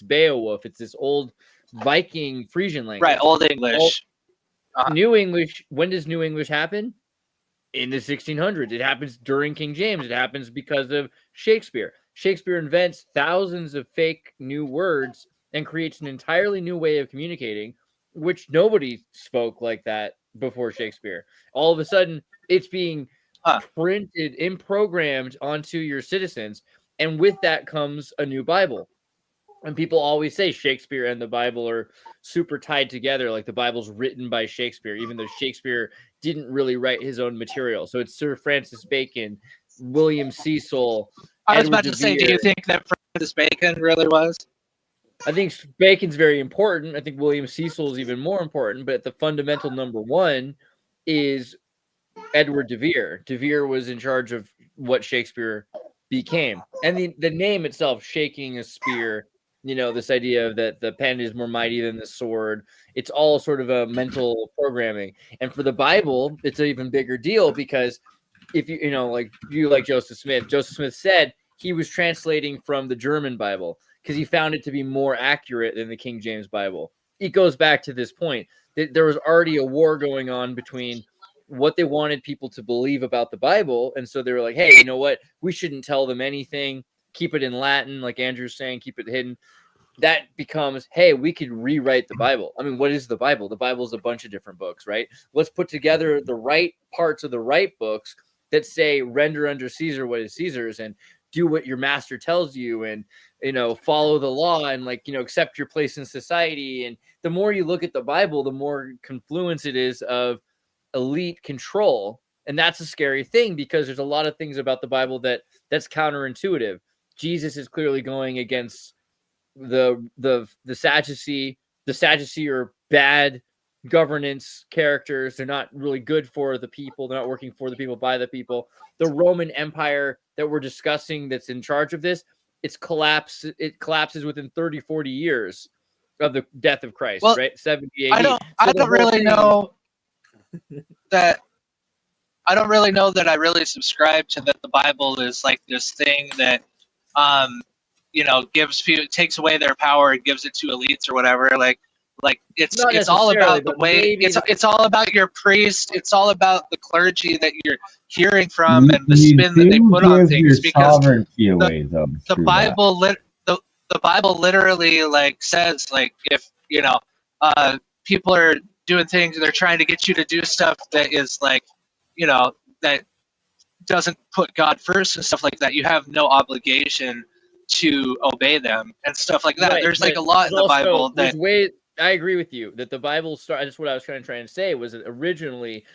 Beowulf. It's this old Viking Frisian language. Right, Old English. New English. When does New English happen? In the 1600s. It happens during King James. It happens because of Shakespeare. Shakespeare invents thousands of fake new words and creates an entirely new way of communicating, which nobody spoke like that before Shakespeare. All of a sudden, it's being printed and programmed onto your citizens, and with that comes a new Bible. And people always say Shakespeare and the Bible are super tied together, like the Bible's written by Shakespeare, even though Shakespeare didn't really write his own material. So it's Sir Francis Bacon, William Cecil. I was about to say, do you think that Francis Bacon really was? I think Bacon's very important. I think William Cecil is even more important. But the fundamental number one is Edward de Vere. De Vere was in charge of what Shakespeare became. And the name itself, shaking a spear, you know, this idea that the pen is more mighty than the sword. It's all sort of a mental programming. And for the Bible, it's an even bigger deal because if you know, like Joseph Smith said he was translating from the German Bible because he found it to be more accurate than the King James Bible. It goes back to this point that there was already a war going on between what they wanted people to believe about the Bible. And so they were like, hey, you know what? We shouldn't tell them anything. Keep it in Latin, like Andrew's saying, keep it hidden. That becomes, hey, we could rewrite the Bible. I mean, what is the Bible? The Bible is a bunch of different books, right? Let's put together the right parts of the right books that say, render unto Caesar what is Caesar's, and do what your master tells you, and, you know, follow the law, and, like, you know, accept your place in society. And the more you look at the Bible, the more confluence it is of elite control. And that's a scary thing because there's a lot of things about the Bible that's counterintuitive. Jesus is clearly going against the Sadducee. The Sadducee are bad governance characters. They're not really good for the people. They're not working for the people, by the people. The Roman Empire that we're discussing that's in charge of this, it collapses within 30, 40 years of the death of Christ, right? 70 AD. I don't really know that I really subscribe to that the Bible is like this thing that you know, gives people, takes away their power and gives it to elites or whatever. Like it's all about the way it's all about your priest. It's all about the clergy that you're hearing from and the spin that they put on things, because the Bible the Bible literally like says, like, if you know people are doing things and they're trying to get you to do stuff that is like, you know, that doesn't put God first and stuff like that, you have no obligation to obey them and stuff like that. Right, there's like a lot in the Bible that I agree with you that the Bible started. That's what I was trying to say, was that originally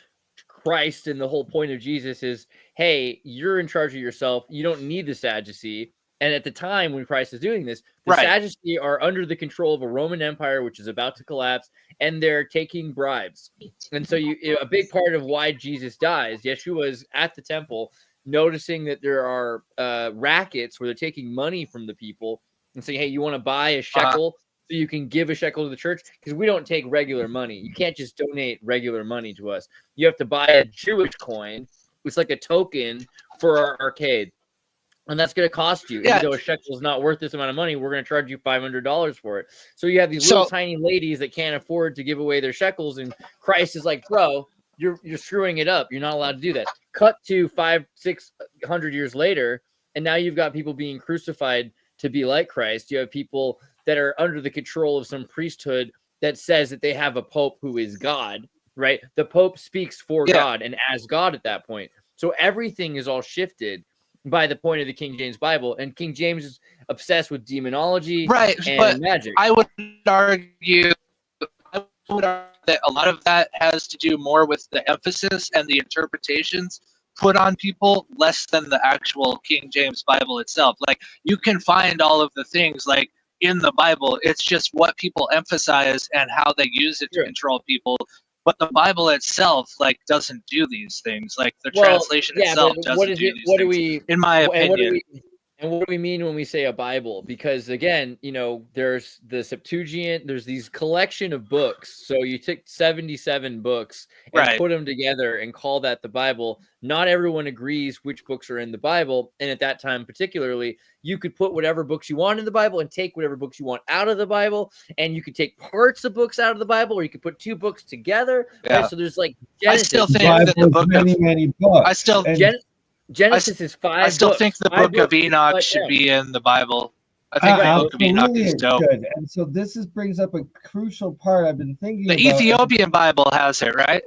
Christ and the whole point of Jesus is, hey, you're in charge of yourself. You don't need the Sadducee. And at the time when Christ is doing this, the Sadducee are under the control of a Roman Empire, which is about to collapse, and they're taking bribes. And so a big part of why Jesus dies, Yeshua is at the temple, noticing that there are rackets where they're taking money from the people and saying, hey, you want to buy a shekel so you can give a shekel to the church? Because we don't take regular money. You can't just donate regular money to us. You have to buy a Jewish coin. It's like a token for our arcade. And that's going to cost you. Even though a shekel is not worth this amount of money, we're going to charge you $500 for it. So you have these little tiny ladies that can't afford to give away their shekels. And Christ is like, bro, you're screwing it up. You're not allowed to do that. Cut to 500-600 years later, and now you've got people being crucified to be like Christ. You have people that are under the control of some priesthood that says that they have a pope who is God, right? The pope speaks for God and as God at that point. So everything is all shifted by the point of the King James Bible, and King James is obsessed with demonology and magic. I would argue that a lot of that has to do more with the emphasis and the interpretations put on people, less than the actual King James Bible itself. Like, you can find all of the things like in the Bible, it's just what people emphasize and how they use it to control people. But the Bible itself, like, doesn't do these things. Like, the translation itself doesn't do these things, in my opinion. And what do we mean when we say a Bible? Because again, there's the Septuagint, there's these collection of books. So you took 77 books and Right. put them together and call that the Bible. Not everyone agrees which books are in the Bible. And at that time, particularly, you could put whatever books you want in the Bible and take whatever books you want out of the Bible. And you could take parts of books out of the Bible, or you could put two books together. Yeah. Right? So there's like Genesis. I still think Bible that the book many books. I still Genesis is 5 I still books. think the book of Enoch should be in the Bible. I think the book of Enoch is dope. Good. And so this brings up a crucial part I've been thinking about. The Ethiopian Bible has it, right?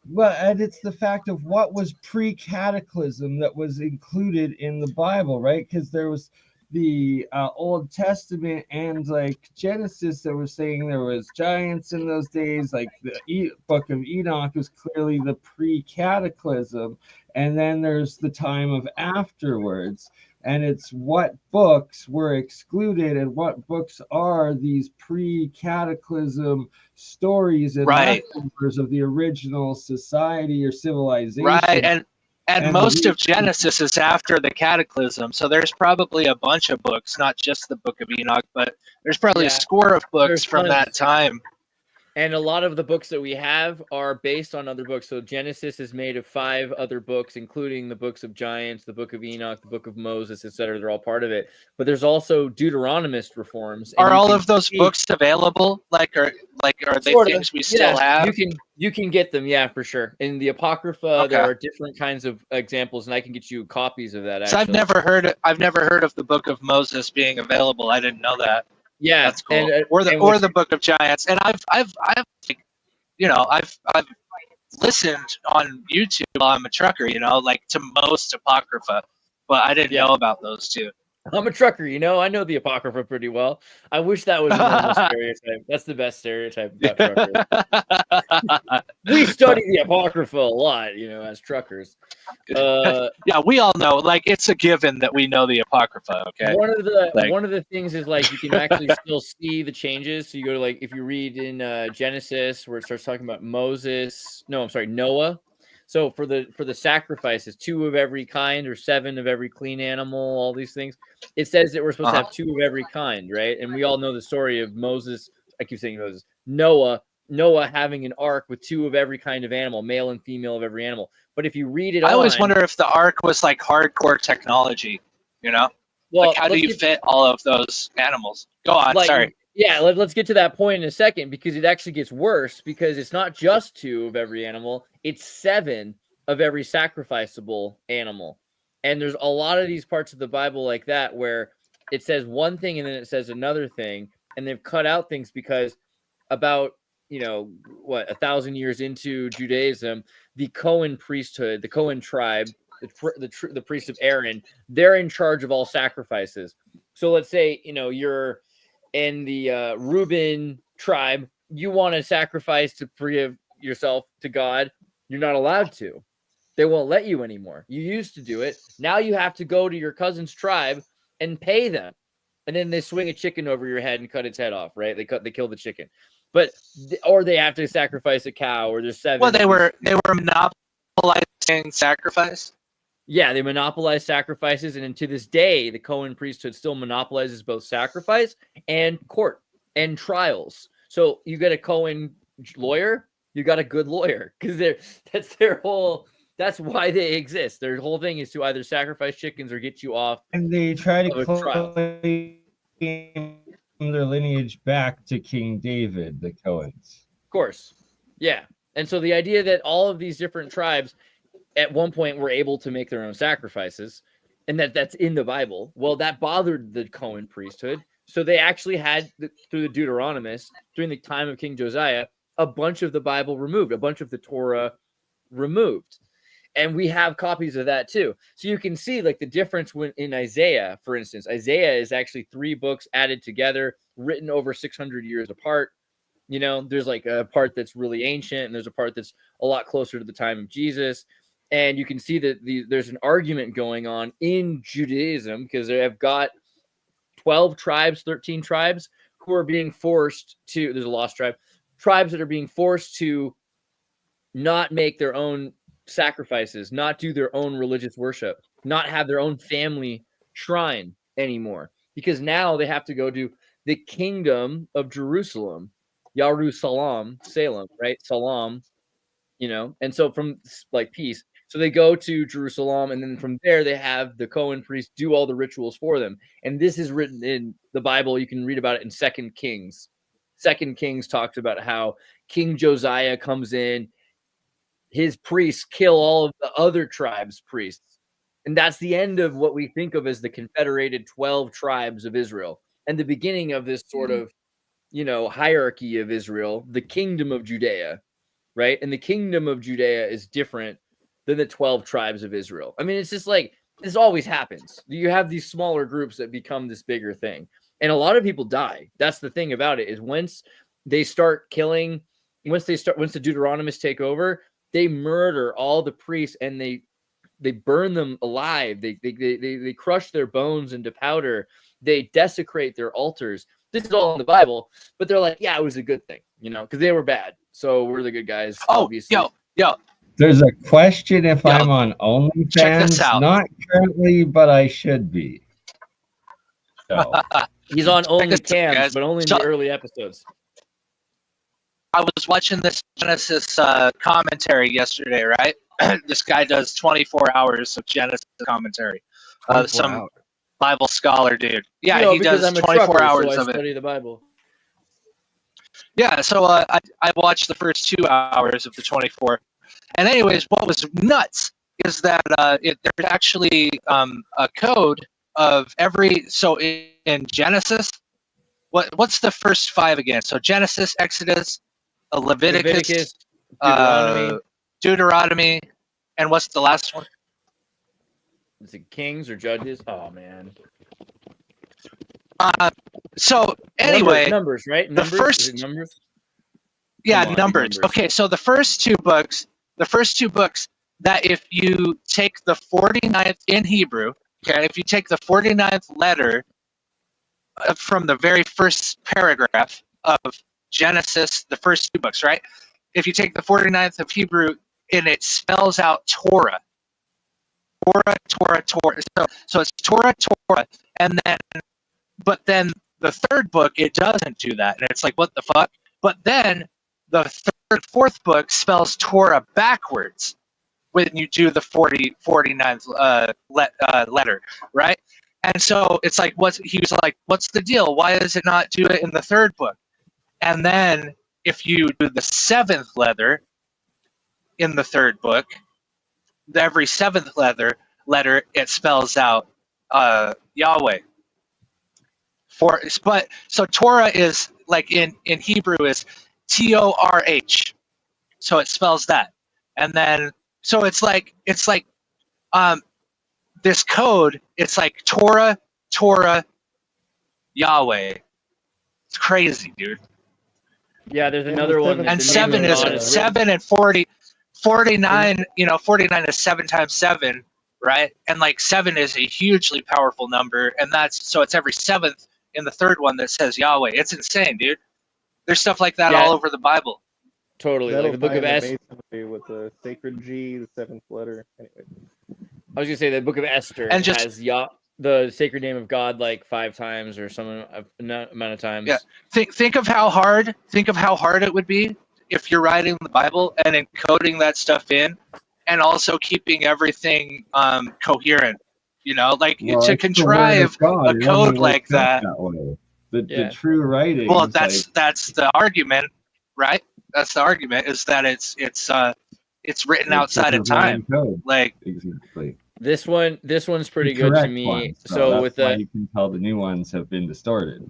Well, and it's the fact of what was pre-cataclysm that was included in the Bible, right? Because there was the Old Testament and like Genesis that was saying there was giants in those days. Like the book of Enoch was clearly the pre-cataclysm. And then there's the time of afterwards. And it's what books were excluded and what books are these pre-cataclysm stories and leftovers of the original society or civilization. Right, and most of Genesis is after the cataclysm. So there's probably a bunch of books, not just the book of Enoch, but there's probably a score of books from that time. And a lot of the books that we have are based on other books. So Genesis is made of 5 other books, including the books of giants, the book of Enoch, the book of Moses, etc. They're all part of it. But there's also Deuteronomist reforms. Are all of those books available? Are they things we still have? You can get them, yeah, for sure. In the Apocrypha, there are different kinds of examples, and I can get you copies of that. Actually. So I've never heard of the book of Moses being available. I didn't know that. Yeah, that's cool. Or the Book of Giants. And I've listened on YouTube while I'm a trucker, to most Apocrypha, but I didn't know about those two. I'm a trucker, I know the Apocrypha pretty well. I wish that was a normal stereotype. That's the best stereotype about truckers. We study the Apocrypha a lot, as truckers. Yeah, we all know. It's a given that we know the Apocrypha. Okay. One of the things is you can actually still see the changes. So you go to if you read in Genesis where it starts talking about Noah. So for the sacrifices, 2 of every kind or 7 of every clean animal, all these things, it says that we're supposed to have 2 of every kind, right? And we all know the story of Moses. I keep saying Moses. Noah having an ark with 2 of every kind of animal, male and female of every animal. But if you read it, I always wonder if the ark was hardcore technology. Well, how do you fit all of those animals? Go on. Sorry. Yeah, let's get to that point in a second, because it actually gets worse, because it's not just 2 of every animal, it's 7 of every sacrificable animal. And there's a lot of these parts of the Bible like that where it says one thing and then it says another thing, and they've cut out things because about 1,000 years into Judaism, the Cohen priesthood, the Cohen tribe, the priests of Aaron, they're in charge of all sacrifices. So let's say you're in the Reuben tribe, you want to sacrifice to forgive yourself to God, you're not allowed to. They won't let you anymore. You used to do it. Now you have to go to your cousin's tribe and pay them. And then they swing a chicken over your head and cut its head off, right? They kill the chicken. Or they have to sacrifice a cow, or there's 7. Well, they were monopolizing sacrifice. Yeah, they monopolize sacrifices, and to this day, the Cohen priesthood still monopolizes both sacrifice and court and trials. So you get a Cohen lawyer, you got a good lawyer, because that's why they exist. Their whole thing is to either sacrifice chickens or get you off. And they try to claim their lineage back to King David, the Cohens. Of course, yeah. And so the idea that all of these different tribes at one point were able to make their own sacrifices, and that's in the Bible. Well, that bothered the Cohen priesthood. So they actually had, through the Deuteronomists, during the time of King Josiah, a bunch of the Bible removed, a bunch of the Torah removed. And we have copies of that too. So you can see the difference when in Isaiah, for instance. Isaiah is actually 3 books added together, written over 600 years apart. There's a part that's really ancient, and there's a part that's a lot closer to the time of Jesus. And you can see that there's an argument going on in Judaism, because they have got 12 tribes, 13 tribes who are being forced to, there's a lost tribe, tribes that are being forced to not make their own sacrifices, not do their own religious worship, not have their own family shrine anymore, because now they have to go to the kingdom of Jerusalem, Salem, right? Salam, and so from like peace. So they go to Jerusalem, and then from there they have the Cohen priest do all the rituals for them. And this is written in the Bible. You can read about it in 2 Kings. 2 Kings talks about how King Josiah comes in, his priests kill all of the other tribes' priests. And that's the end of what we think of as the confederated 12 tribes of Israel, and the beginning of this sort of, hierarchy of Israel, the kingdom of Judea, right? And the kingdom of Judea is different than the 12 tribes of Israel. I mean, it's just like, this always happens. You have these smaller groups that become this bigger thing. And a lot of people die. That's the thing about it, is once they start killing, once the Deuteronomists take over, they murder all the priests, and they burn them alive. They crush their bones into powder. They desecrate their altars. This is all in the Bible, but they're like, yeah, it was a good thing, because they were bad. So we're the good guys. Oh, obviously. yo. There's a question if Yeah. I'm on Check this OnlyFans. out. Not currently, but I should be. So He's on Check this out, OnlyCams, guys. but only in So- the early episodes. I was watching this Genesis commentary yesterday, right? This guy does 24 hours of Genesis commentary. 24 Some hours. Bible scholar dude. Yeah, he because does I'm a 24 trucker, hours so I of it. study the Bible. Yeah, so I watched the first 2 hours of the 24. And anyways, what was nuts is that there's actually a code of every, so in Genesis, what's the first 5 again? So Genesis, Exodus, Leviticus, Deuteronomy, and what's the last one? Is it Kings or Judges? Oh man. So anyway, numbers, right? Numbers. first- Is it numbers. yeah, Come on, numbers. Okay, so the first two books, that if you take the 49th in Hebrew, okay, if you take the 49th letter from the very first paragraph of Genesis, the first 2 books, right? If you take the 49th of Hebrew and it spells out Torah. Torah. So it's Torah, and then, but then the third book, it doesn't do that. And it's like, what the fuck? But then the fourth book spells Torah backwards when you do the 49th letter, right? And so it's like, he was like, what's the deal? Why does it not do it in the third book? And then if you do the 7th letter in the third book, every 7th letter it spells out Yahweh. So Torah is like in Hebrew is Torh. So it spells that. And then so it's like this code, it's like Torah, Yahweh. It's crazy, dude. Yeah, there's another one. And the 7 name of is God 7 and 40. 49, 49 is 7 times 7, right? And like 7 is a hugely powerful number, and so it's every 7th in the third one that says Yahweh. It's insane, dude. There's stuff like that all over the Bible. Totally, like the Book of Esther. With the sacred G, the 7th letter. Anyway, I was gonna say the Book of Esther And just- has the sacred name of God like 5 times or some amount of times. Yeah. Think of how hard it would be if you're writing the Bible and encoding that stuff in, and also keeping everything coherent. To contrive a code like that. way. The true writing. Well, that's the argument, right? That's the argument, is that it's written outside of time. Code. Like Exactly. This one's pretty The good to correct me. one, So that's with why you can tell the new ones have been distorted.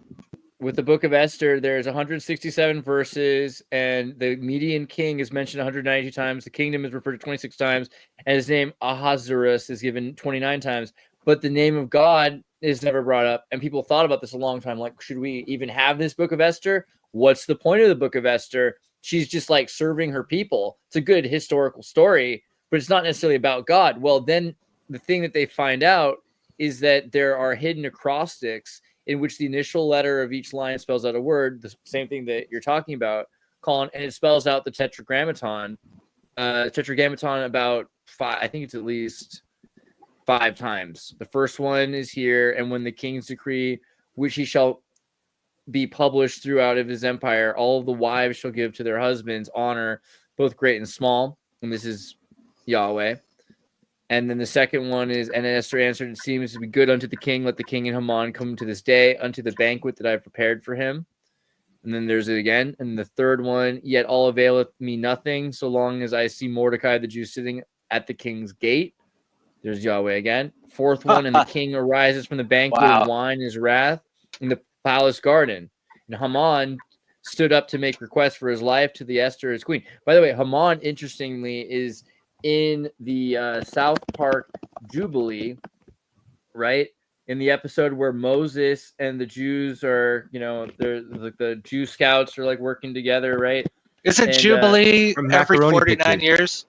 With the Book of Esther, there's 167 verses, and the median king is mentioned 192 times. The kingdom is referred to 26 times, and his name Ahasuerus is given 29 times. But the name of God is never brought up, and people thought about this a long time. Like, should we even have this Book of Esther? What's the point of the Book of Esther? She's just like serving her people. It's a good historical story, but it's not necessarily about God. Well, then the thing that they find out is that there are hidden acrostics in which the initial letter of each line spells out a word, the same thing that you're talking about, Colin, and it spells out the tetragrammaton. Tetragrammaton about 5, I think it's at least 5 times. The first one is here, and when the king's decree, which he shall be published throughout of his empire, all of the wives shall give to their husbands honor, both great and small. And this is Yahweh. And then the second one is, and Esther answered, it seems to be good unto the king. Let the king and Haman come to this day unto the banquet that I have prepared for him. And then there's it again. And the third one, yet all availeth me nothing, so long as I see Mordecai the Jew sitting at the king's gate. There's Yahweh again. Fourth one, and the king arises from the banquet and wine his wrath in the palace garden. And Haman stood up to make request for his life to the Esther his queen. By the way, Haman, interestingly, is in the South Park Jubilee, right? In the episode where Moses and the Jews are, they're like the Jew scouts are like working together, right? Isn't Jubilee every 49 years?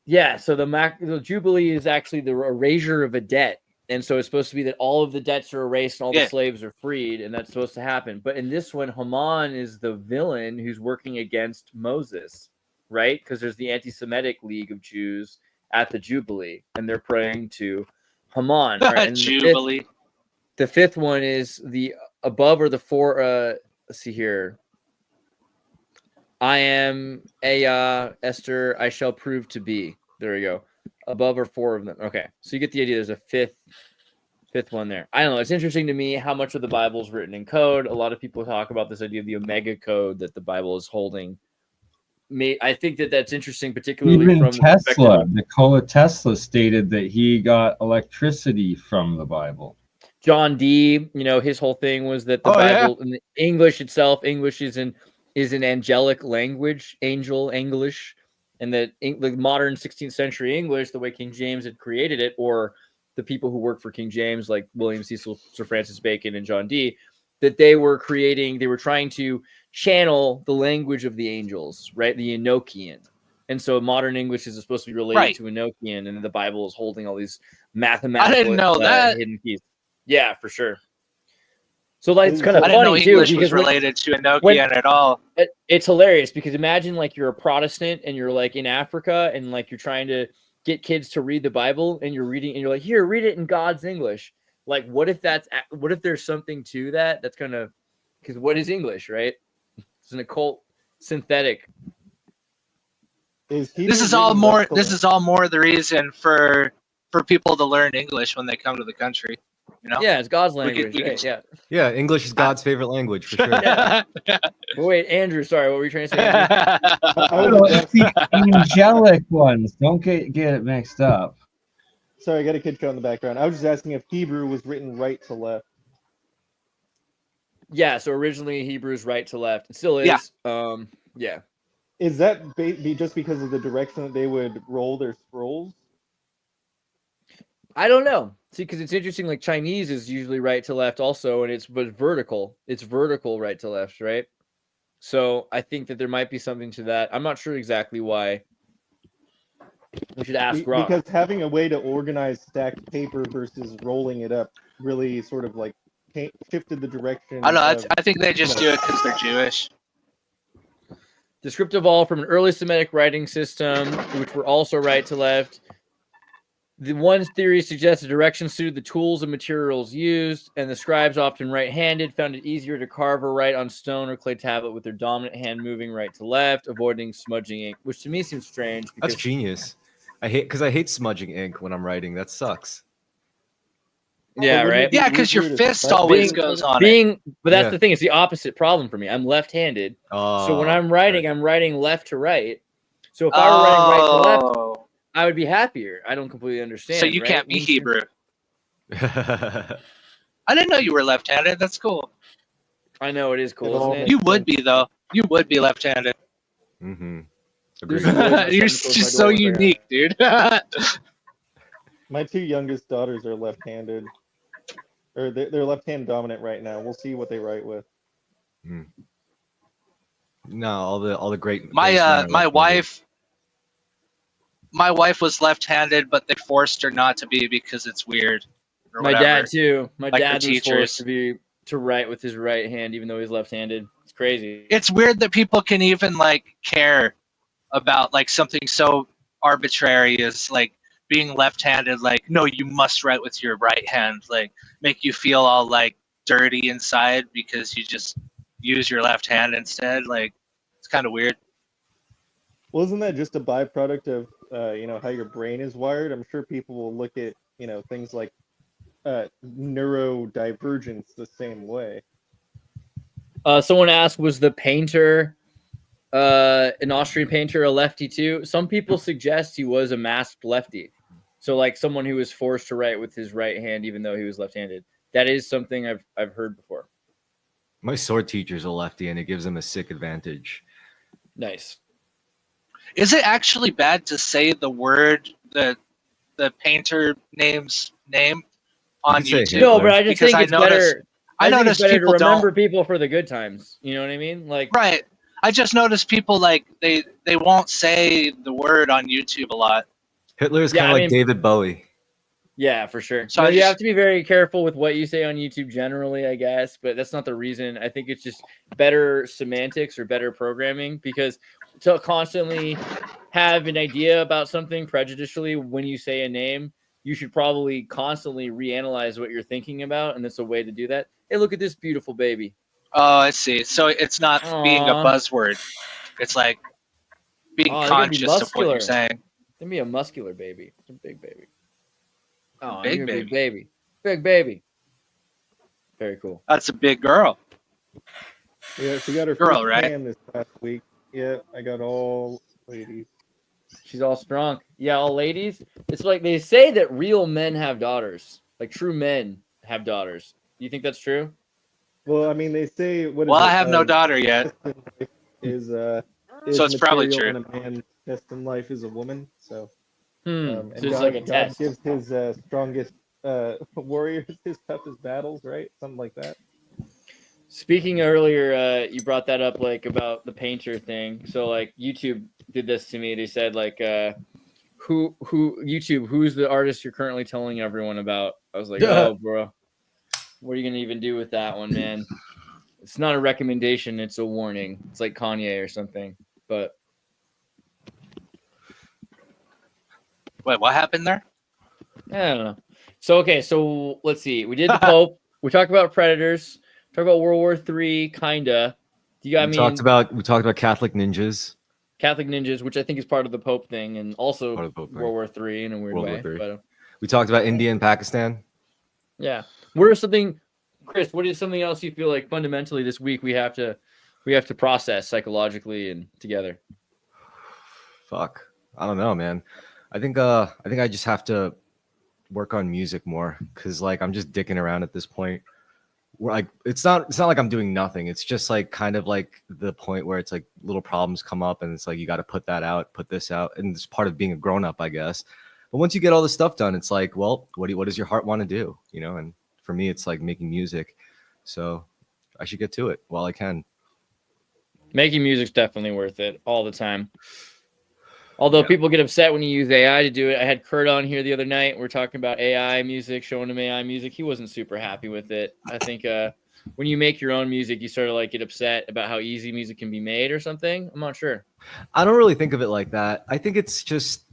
Yeah, so the Jubilee is actually the erasure of a debt. And so it's supposed to be that all of the debts are erased and all the slaves are freed, and that's supposed to happen. But in this one, Haman is the villain who's working against Moses, right? Because there's the anti-Semitic League of Jews at the Jubilee, and they're praying to Haman. Right? Jubilee. The fifth one is the above or the four. Let's see here. I am Esther, I shall prove to be. There we go. Above are 4 of them. Okay, so you get the idea. There's a fifth one there. I don't know. It's interesting to me how much of the Bible is written in code. A lot of people talk about this idea of the Omega code that the Bible is holding. I think that's interesting, particularly even from Tesla. Nikola Tesla stated that he got electricity from the Bible. John Dee, his whole thing was that the Bible, in the English itself, English is an angelic language, angel English, and that the modern 16th century English, the way King James had created it, or the people who worked for King James, like William Cecil, Sir Francis Bacon, and John Dee, that they were trying to channel the language of the angels, right? The Enochian. And so modern English is supposed to be related to Enochian, and the Bible is holding all these mathematical I didn't know that. hidden keys. Yeah, for sure. So it's kind of I funny didn't know English too, was related to Enochian at all. It's hilarious because imagine like you're a Protestant and you're like in Africa and like you're trying to get kids to read the Bible and you're reading and you're like, here, read it in God's English. Like, what if there's something to that? That's kind of because what is English, right? It's an occult synthetic. This is all more the reason for people to learn English when they come to the country. Yeah, it's God's language. Yeah, English is God's favorite language for sure. Wait, Andrew, sorry, what were you trying to say, Andrew? It's the angelic ones. Don't get it mixed up. Sorry, I got a kid show in the background. I was just asking if Hebrew was written right to left. Yeah, so originally Hebrew is right to left. It still is. Yeah. Is that just because of the direction that they would roll their scrolls? I don't know. See, because it's interesting, like Chinese is usually right to left also, and it's vertical. It's vertical right to left, right? So I think that there might be something to that. I'm not sure exactly why. We should ask Rob. Because having a way to organize stacked paper versus rolling it up really sort of like shifted the direction. I don't know. I think they just do it because they're Jewish. The script evolved from an early Semitic writing system, which were also right to left. The one theory suggests the direction suited the tools and materials used, and the scribes, often right-handed, found it easier to carve or write on stone or clay tablet with their dominant hand moving right to left, avoiding smudging ink, which to me seems strange. That's genius. I hate smudging ink when I'm writing. That sucks. Yeah, right? Yeah, because your fist always goes on it. But that's the thing. It's the opposite problem for me. I'm left-handed. So when I'm writing, I'm writing left to right. So if I were writing right to left, I would be happier. I don't completely understand. So you can't be Hebrew. I didn't know you were left-handed. That's cool. I know, it is cool, isn't it? You would be, though. You would be left-handed. Mm-hmm. You're just so unique, dude. My 2 youngest daughters are left-handed. Or they're left-hand dominant right now. We'll see what they write with. No, all the great. My wife was left-handed, but they forced her not to be because it's weird. My dad too. My like dad was forced to write with his right hand, even though he's left-handed. It's crazy. It's weird that people can even like care about like something so arbitrary as like being left-handed, like, no, you must write with your right hand, like make you feel all like dirty inside because you just use your left hand instead. Like, it's kind of weird. Well, isn't that just a byproduct of how your brain is wired? I'm sure people will look at things like neurodivergence the same way. Someone asked, was the painter, an Austrian painter, a lefty too? Some people suggest he was a masked lefty. So like someone who was forced to write with his right hand, even though he was left-handed. That is something I've heard before. My sword teacher's a lefty, and it gives him a sick advantage. Nice. Is it actually bad to say the word, the painter name's name on You can say YouTube? No, but I just Because think it's better. I think noticed it's better people to remember don't. people for the good times. You know what I mean? Like, Right. I just noticed people like they won't say the word on YouTube a lot. Hitler is Yeah, kind of I like mean- David Bowie. yeah, for sure. So So I you just- have to be very careful with what you say on YouTube generally, I guess, but that's not the reason. I think it's just better semantics or better programming, because to constantly have an idea about something prejudicially when you say a name, you should probably constantly reanalyze what you're thinking about, and that's a way to do that. Hey, look at this beautiful baby. Oh, I see. So it's not being a Aw. buzzword. It's like being Oh, they're gonna be conscious of what you're muscular. saying. Give me a muscular baby. It's a big baby. Oh, Big you're a big baby. baby. Big baby. Very cool. That's a big girl. Yeah, she got her Girl, first right? tan this past week. Yeah, I got all ladies. She's all strong. Yeah, all ladies. It's like they say that real men have daughters. Like true men have daughters. Do you think that's true? Well, I mean, they say what is Well, it? I have no daughter yet. Is So it's probably material true. and a man's best in life is a woman. So, So and it's God, like a God test. gives his strongest warriors his toughest battles, right? Something like that. Speaking earlier, you brought that up like about the painter thing. So like YouTube did this to me. They said like who YouTube, who's the artist you're currently telling everyone about? I was like, oh bro, what are you gonna even do with that one, man? It's not a recommendation, it's a warning. It's like Kanye or something. But Wait, what happened there? I don't know. So okay, so let's see. We did the Pope. We talked about Predators. Talked about World War III, kinda. Do you? I We mean, talked about Catholic ninjas. Catholic ninjas, which I think is part of the Pope thing, and also Part of the Pope thing. World War III in a weird World War way. III. But We talked about India and Pakistan. yeah, what are something, Chris? What is something else you feel like fundamentally this week we have to process psychologically and together? Fuck, I don't know, man. I think I just have to work on music more, because like I'm just dicking around at this point. Where like it's not like I'm doing nothing. It's just like kind of like the point where it's like little problems come up, and it's like you got to put that out, put this out, and it's part of being a grown up, I guess. But once you get all this stuff done, it's like, well, what does your heart want to do, you know? And for me, it's like making music, so I should get to it while I can. Making music's definitely worth it all the time. Although people get upset when you use AI to do it. I had Kurt on here the other night. We're talking about AI music, showing him AI music. He wasn't super happy with it. I think when you make your own music, you sort of like get upset about how easy music can be made or something. I'm not sure. I don't really think of it like that. I think it's just,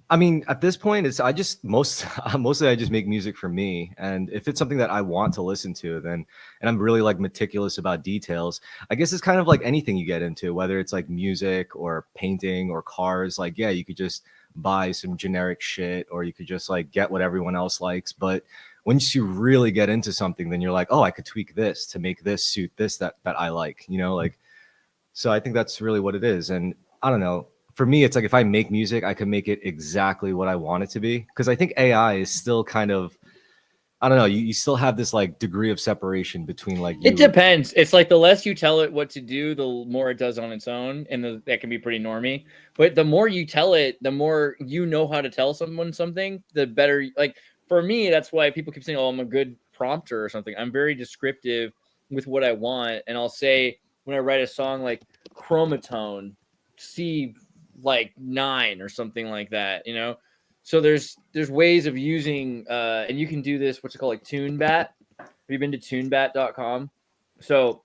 I mean, at this point, it's mostly I just make music for me, and if it's something that I want to listen to, then, and I'm really like meticulous about details. I guess it's kind of like anything you get into, whether it's like music or painting or cars. Like, yeah, you could just buy some generic shit, or you could just like get what everyone else likes. But once you really get into something, then you're like, oh, I could tweak this to make this suit this that I like, you know, like. So I think that's really what it is, and I don't know. For me, it's like if I make music, I can make it exactly what I want it to be. Because I think AI is still kind of, I don't know, you still have this like degree of separation between like you. It depends. It's like the less you tell it what to do, the more it does on its own, and that can be pretty normy. But the more you tell it, the more you know how to tell someone something, the better. Like for me, that's why people keep saying, "Oh, I'm a good prompter" or something. I'm very descriptive with what I want, and I'll say when I write a song like chromatone, C like 9 or something like that, you know. So there's ways of using and you can do this, what's it called, like TuneBat. Have you been to tunebat.com? So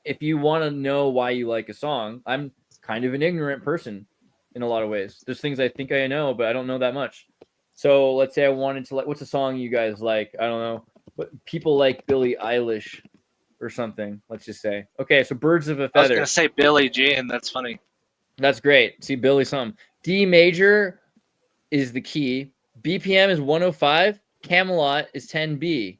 if you want to know why you like a song, I'm kind of an ignorant person in a lot of ways. There's things I think I know, but I don't know that much. So let's say I wanted to like, what's a song you guys like? I don't know, but people like Billie Eilish or something. Let's just say. Okay, so Birds of a I was Feather. gonna say Billie Jean. That's funny. That's great. See, Billy, something. D major is the key. BPM is 105. Camelot is 10B.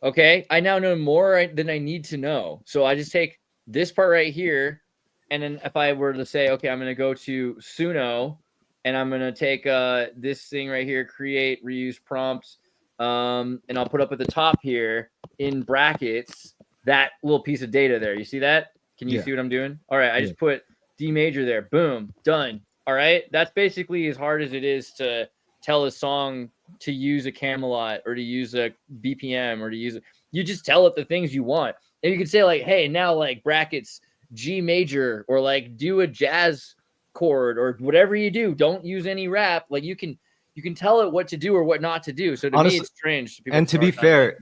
Okay, I now know more than I need to know. So I just take this part right here, and then if I were to say, okay, I'm going to go to Suno, and I'm going to take this thing right here, create, reuse prompts, and I'll put up at the top here in brackets that little piece of data there. You see that? Can you see what I'm doing? All right, I just put D major there. Boom, done. All right, that's basically as hard as it is to tell a song to use a Camelot or to use a BPM or to use it. You just tell it the things you want. And you can say like, hey, now like brackets G major, or like do a jazz chord or whatever you do. Don't use any rap. Like you can tell it what to do or what not to do. So to me, it's strange. And to be fair,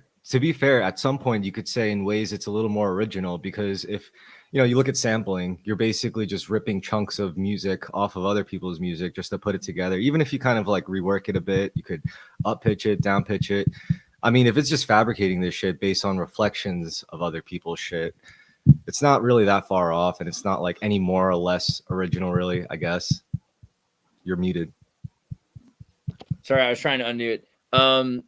at some point you could say in ways it's a little more original, because if you look at sampling, you're basically just ripping chunks of music off of other people's music just to put it together. Even if you kind of like rework it a bit, you could up pitch it, down pitch it. I mean, if it's just fabricating this shit based on reflections of other people's shit, it's not really that far off, and it's not like any more or less original, really, I guess. You're muted. Sorry, I was trying to undo it.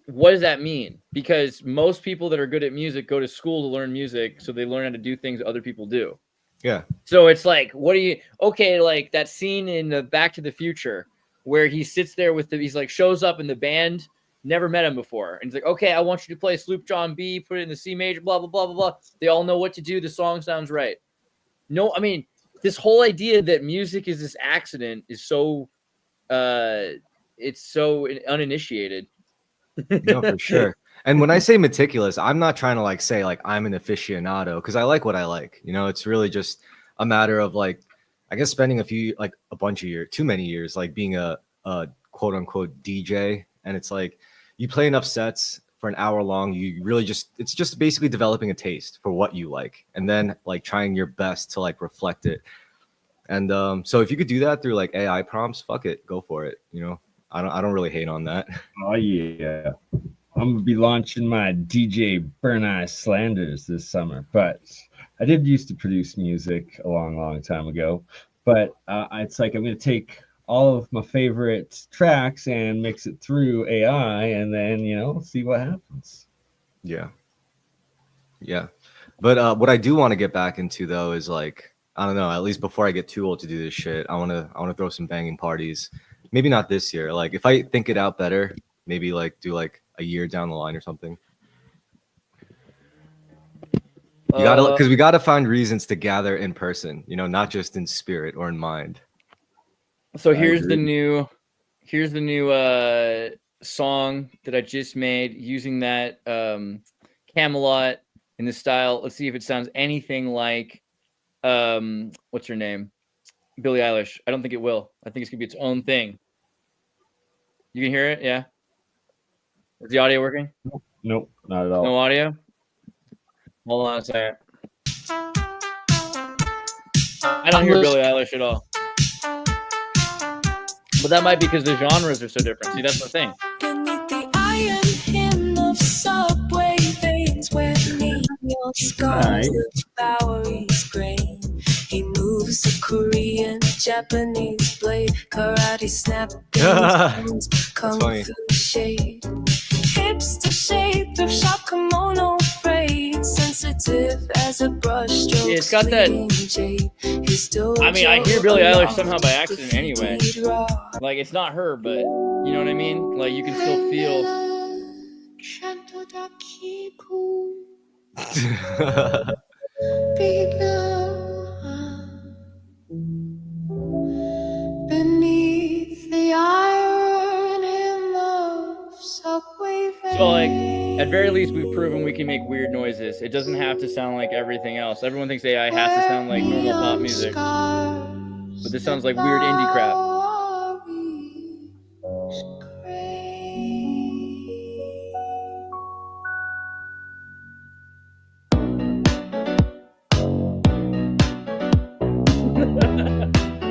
What does that mean? Because most people that are good at music go to school to learn music, so they learn how to do things other people do. Yeah. So it's like, like that scene in the Back to the Future where he sits there with he's like shows up in the band, never met him before, and he's like, okay, I want you to play Sloop John B, put it in the C major, blah blah blah blah blah. They all know what to do. The song sounds right. No, I mean, this whole idea that music is this accident is so, it's so uninitiated. No, for sure. And when I say meticulous, I'm not trying to like say like I'm an aficionado, because I like what I like. It's really just a matter of like, I guess spending a bunch of years, too many years, like being a quote unquote DJ. And it's like you play enough sets for an hour long, you really it's just basically developing a taste for what you like, and then like trying your best to like reflect it. And so if you could do that through like AI prompts, fuck it, go for it. I don't really hate on that. Oh yeah, I'm gonna be launching my DJ BurnEye Slanders this summer. But I did used to produce music a long time ago. But it's like I'm gonna take all of my favorite tracks and mix it through AI, and then see what happens. Yeah. But what I do want to get back into though is like, I don't know, at least before I get too old to do this shit, I want to throw some banging parties. Maybe not this year. Like if I think it out better, maybe like do like a year down the line or something. Because we gotta find reasons to gather in person, not just in spirit or in mind. So here's the new song that I just made using that Camelot in the style. Let's see if it sounds anything like what's her name? Billie Eilish. I don't think it will. I think it's gonna be its own thing. You can hear it, yeah? Is the audio working? Nope, not at all. No audio? Hold on a second. I don't hear Billie Eilish at all. But that might be because the genres are so different. See, that's the thing. Beneath the iron hymn of subway veins where neon scars Bowery's grain. He moves a Korean, Japanese blade, karate snap, kung fu shade. Hipster shape, thrift shop kimono frayed, sensitive as a brushstroke. Yeah, it's got that. I mean, I hear Billie Eilish somehow by accident anyway. Like, it's not her, but you know what I mean? Like, you can still feel. Beneath the iron hymn of subway veins. So, like, at very least, we've proven we can make weird noises. It doesn't have to sound like everything else. Everyone thinks AI has to sound like normal pop music. But this sounds like weird indie crap.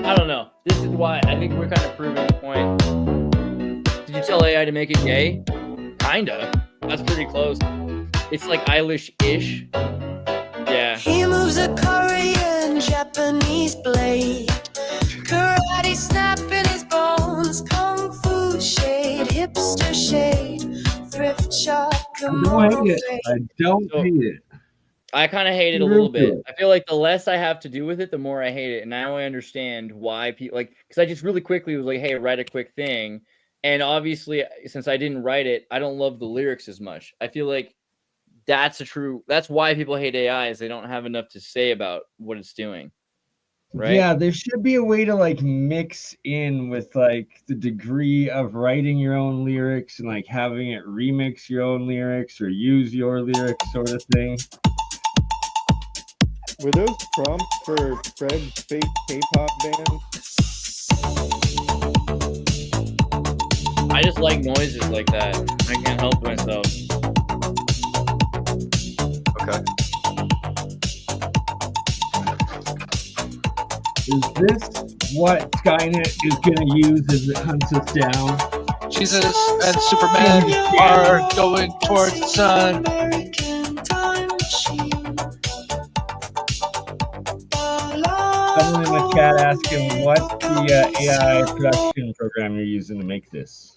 I don't know. This is why I think we're kind of proving the point. Did you to make it gay? Kinda. That's pretty close. It's like Eilish-ish. Yeah. He moves a Korean Japanese blade. Karate snapping his bones. Kung fu shade. Hipster shade. Thrift shop. I don't hate it. I don't hate it. I kind of hate it a little bit. I feel like the less I have to do with it, the more I hate it. And now I understand why people like, because I just really quickly was like, hey, write a quick thing. And obviously, since I didn't write it, I don't love the lyrics as much. I feel like that's why people hate AI, is they don't have enough to say about what it's doing. Right? Yeah, there should be a way to like mix in with like the degree of writing your own lyrics and like having it remix your own lyrics or use your lyrics sort of thing. Were those prompts for Fred's fake K-pop band? I just like noises like that. I can't help myself. Okay. Is this what Skynet is going to use as it hunts us down? Jesus and Superman are going towards the sun. American time machine. Someone in the chat asking what's the AI production program you're using to make this?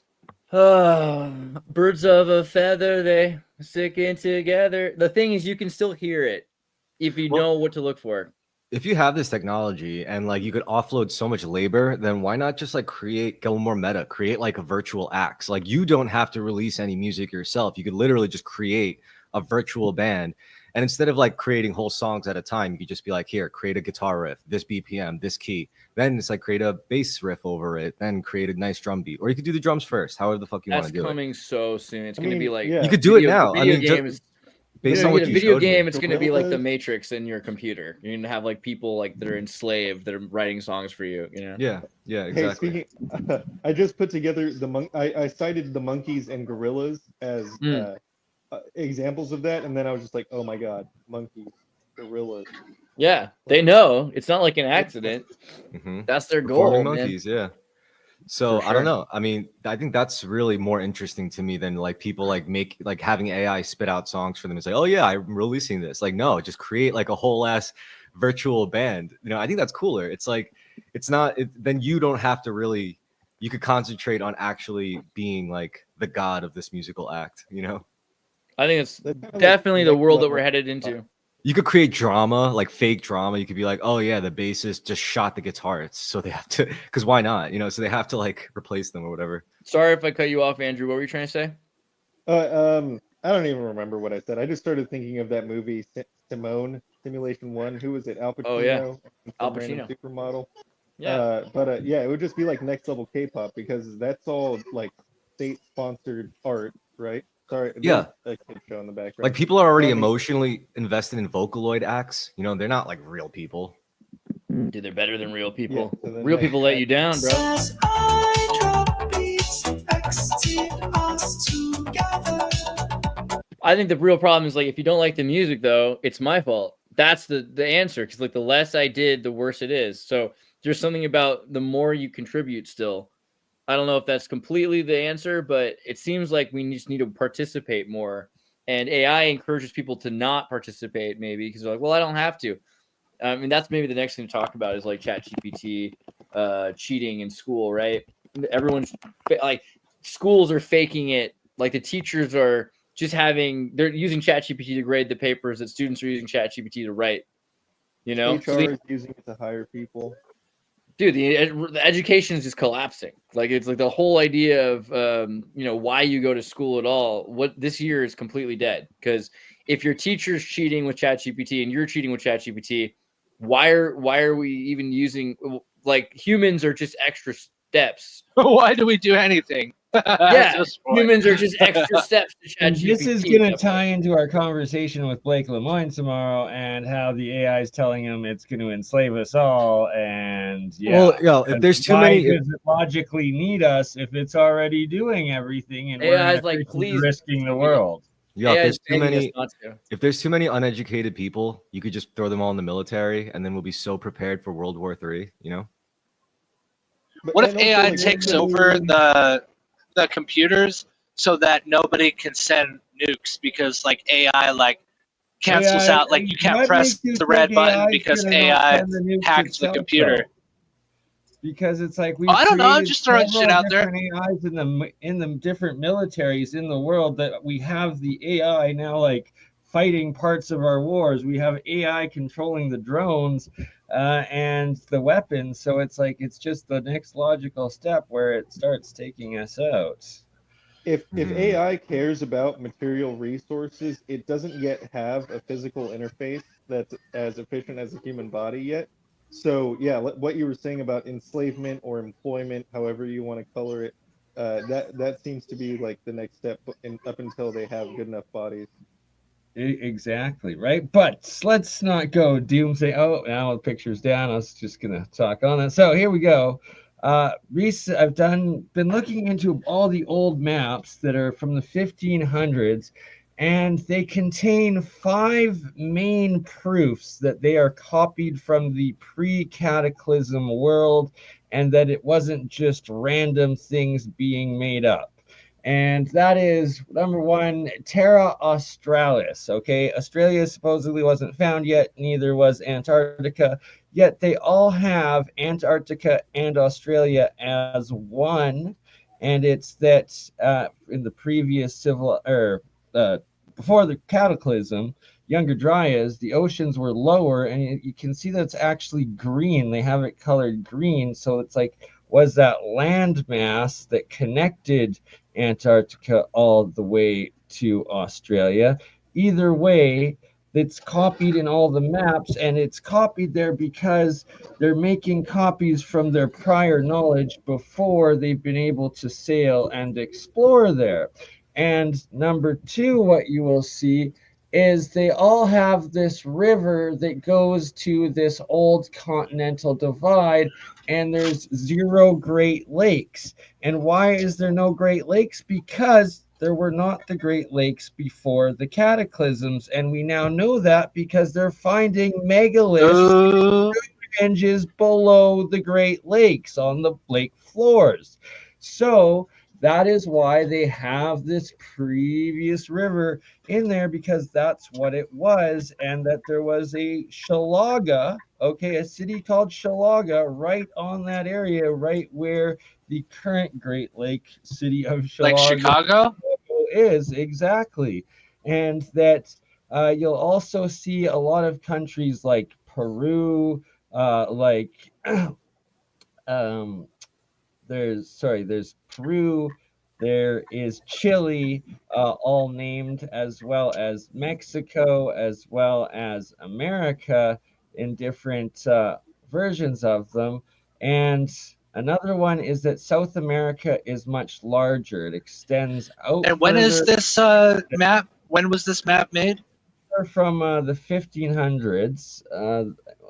Birds of a feather, they sticking together. The thing is, you can still hear it if you know what to look for. If you have this technology and like you could offload so much labor, then why not just like go more meta, create like a virtual acts? Like you don't have to release any music yourself. You could literally just create a virtual band. And instead of like creating whole songs at a time, you could just be like, here, create a guitar riff, this BPM, this key. Then it's like create a bass riff over it, then create a nice drum beat. Or you could do the drums first, however the fuck you want to do it. That's coming so soon. It's going to be like... You could do it now. I mean, based on what you video showed game, me. it's going to be like the Matrix in your computer. You're going to have like people like that are enslaved that are writing songs for you, you know? Yeah, exactly. Hey, speaking, I just put together I cited the monkeys and gorillas as examples of that, and then I was just like, oh my god, monkeys, gorillas. Yeah, they know. It's not like an accident. That's their goal. Performing monkeys, yeah. So For I don't sure. know. I mean, I think that's really more interesting to me than like people like having AI spit out songs for them and say, oh yeah, I'm releasing this. Like, no, just create like a whole ass virtual band. You know, I think that's cooler. It's like, then you don't have to really, you could concentrate on actually being like the god of this musical act, you know? I think it's definitely the world that we're headed into. You could create drama, like fake drama. You could be like, oh yeah, the bassist just shot the guitarists, so they have to, because why not? You know, so they have to like replace them or whatever. Sorry if I cut you off, Andrew. What were you trying to say? I don't even remember what I said. I just started thinking of that movie, Simulation 1. Who was it? Al Pacino? Oh, yeah. Al Random Pacino. Supermodel. Yeah. Yeah, it would just be like next level K-pop because that's all like state-sponsored art, right? Sorry, yeah, a kid show in the background. Like people are already emotionally invested in Vocaloid acts. You know, they're not like real people. Dude, they're better than real people. Yeah, so real people let you down, bro. I think the real problem is like if you don't like the music, though, it's my fault. That's the answer, because like the less I did, the worse it is. So there's something about the more you contribute still. I don't know if that's completely the answer, but it seems like we just need to participate more. And AI encourages people to not participate, maybe, because they're like, well, I don't have to. I mean, that's maybe the next thing to talk about is like ChatGPT cheating in school, right? Everyone's like, schools are faking it. Like the teachers are just they're using ChatGPT to grade the papers that students are using ChatGPT to write. You know, HR is using it to hire people. Dude, the education is just collapsing. Like it's like the whole idea of why you go to school at all. What this year is completely dead, because if your teacher's cheating with ChatGPT and you're cheating with ChatGPT, why are we even using, like, humans are just extra steps. Why do we do anything? Yeah, humans are just extra steps to ChatGPT. This is going to tie into our conversation with Blake Lemoine tomorrow and how the AI is telling him it's going to enslave us all. And if there's too many, does it logically need us if it's already doing everything and AI we're is like, please, risking the world? Yeah, if there's too many uneducated people, you could just throw them all in the military, and then we'll be so prepared for World War III. You know. What if AI takes over the the computers so that nobody can send nukes because like AI like cancels AI out, like you can't what press makes you the think red button AI is because gonna not AI send the nukes hacked the itself, computer. though? Because it's like Oh, we've I don't know. I'm created just throwing shit several out there. different AIs in the different militaries in the world that we have the AI now like fighting parts of our wars. We have AI controlling the drones and the weapons. So it's like it's just the next logical step where it starts taking us out. If Hmm. AI cares about material resources, it doesn't yet have a physical interface that's as efficient as a human body yet. So yeah, what you were saying about enslavement or employment, however you want to color it, that seems to be like the next step up until they have good enough bodies. Exactly, right? But let's not go doomsday. Oh, now the picture's down. I was just gonna talk on it. So here we go. I've been looking into all the old maps that are from the 1500s, and they contain 5 main proofs that they are copied from the pre-cataclysm world, and that it wasn't just random things being made up. And that is number one, Terra Australis. Okay, Australia supposedly wasn't found yet, neither was Antarctica, yet they all have Antarctica and Australia as one. And it's that in the previous before the cataclysm, Younger Dryas, the oceans were lower, and you can see that it's actually green. They have it colored green, so it's like, was that land mass that connected Antarctica all the way to Australia? Either way, it's copied in all the maps, and it's copied there because they're making copies from their prior knowledge before they've been able to sail and explore there. And number two, what you will see is they all have this river that goes to this old continental divide, and there's 0 Great Lakes. And why is there no Great Lakes? Because there were not the Great Lakes before the cataclysms. And we now know that because they're finding megaliths, Stonehenge below the Great Lakes on the lake floors. So that is why they have this previous river in there, because that's what it was, and that there was a Shalaga, okay, a city called Shalaga right on that area, right where the current Great Lake city of Shalaga Like Chicago? is, exactly. And that you'll also see a lot of countries like Peru, like um, there's Peru, there is Chile, all named, as well as Mexico, as well as America in different versions of them. And another one is that South America is much larger. It extends out And when is further. this map? When was this map made? From the 1500s.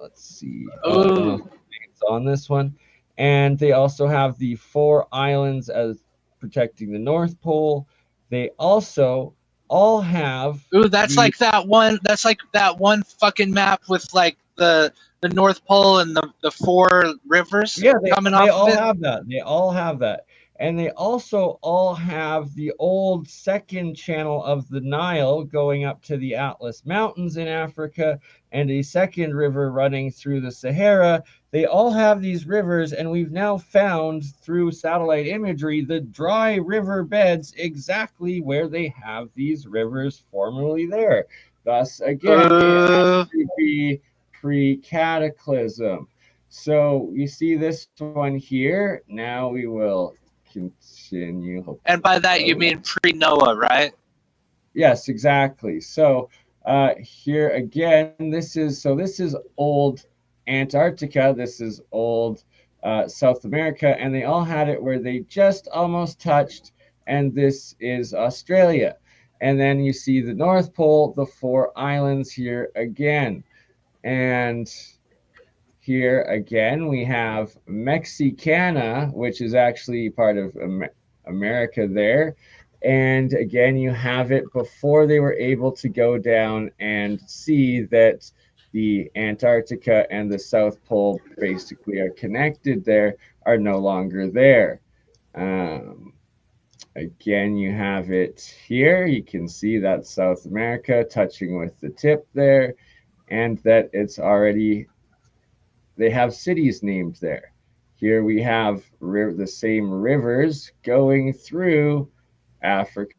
Let's see. I don't know Ooh. if it's on this one. And they also have the 4 islands as protecting the North Pole. They also all have Ooh, that's the like that one. That's like that one fucking map with like the North Pole and the 4 rivers yeah, coming they off of all it. have that. They all have that. And they also all have the old second channel of the Nile going up to the Atlas Mountains in Africa, and a second river running through the Sahara. They all have these rivers, and we've now found through satellite imagery the dry river beds exactly where they have these rivers formerly there. Thus, again, it has to be pre-cataclysm. So you see this one here. Now we will continue. And by that you mean pre-Noah, right? Yes, exactly. So here again, this is old Antarctica. This is old South America, and they all had it where they just almost touched. And this is Australia. And then you see the North Pole, the 4 islands here again. And here again, we have Mexicana, which is actually part of America there. And again, you have it before they were able to go down and see that the Antarctica and the South Pole basically are connected there, are no longer there. Um, Again, you have it here. You can see that South America touching with the tip there, and that it's already, they have cities named there. Here we have the same rivers going through Africa,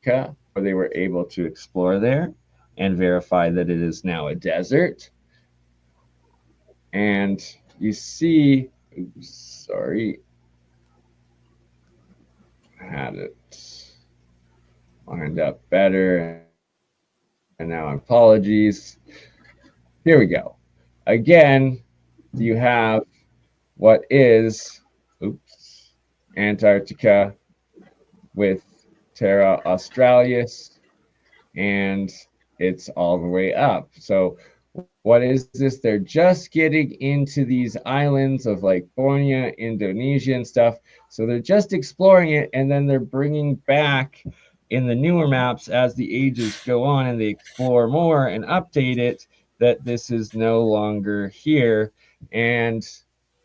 where they were able to explore there and verify that it is now a desert. And you see, oops, sorry, had it lined up better. And now apologies. Here we go. Again, you have what is, oops, Antarctica with Terra Australis, and it's all the way up. So what is this? They're just getting into these islands of like Borneo, Indonesia and stuff. So they're just exploring it, and then they're bringing back in the newer maps as the ages go on and they explore more and update it, that this is no longer here. And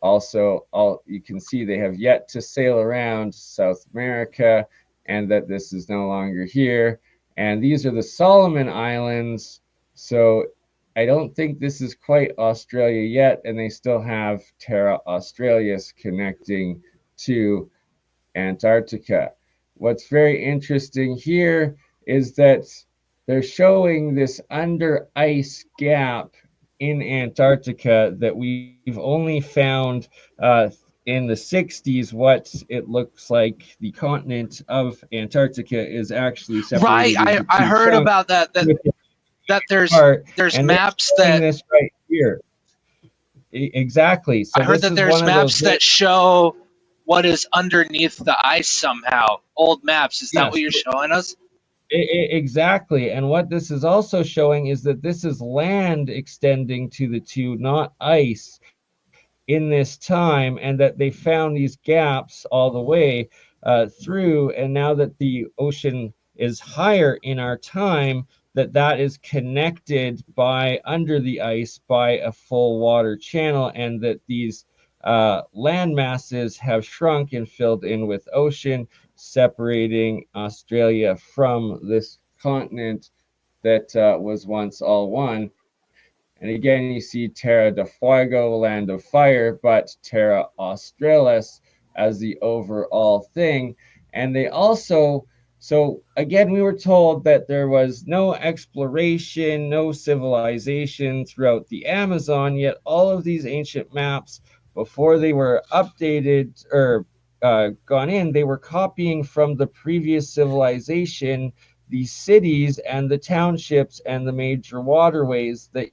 also, you can see they have yet to sail around South America, and that this is no longer here. And these are the Solomon Islands. So I don't think this is quite Australia yet, and they still have Terra Australis connecting to Antarctica. What's very interesting here is that they're showing this under ice gap in Antarctica that we've only found in the 60s. What it looks like the continent of Antarctica is actually separated. Right, I heard about that there's maps that this right here. Exactly. So I heard that there's maps that show what is underneath the ice somehow. Old maps. Is that what you're showing us? Exactly. And what this is also showing is that this is land extending to the two, not ice, in this time, and that they found these gaps all the way through. And now that the ocean is higher in our time, that is connected by under the ice by a full water channel, and that these land masses have shrunk and filled in with ocean, separating Australia from this continent that was once all one. And again, you see Terra de Fuego, land of fire, but Terra Australis as the overall thing. And they also, so again, we were told that there was no exploration, no civilization throughout the Amazon, yet all of these ancient maps, before they were updated or gone in, they were copying from the previous civilization the cities and the townships and the major waterways that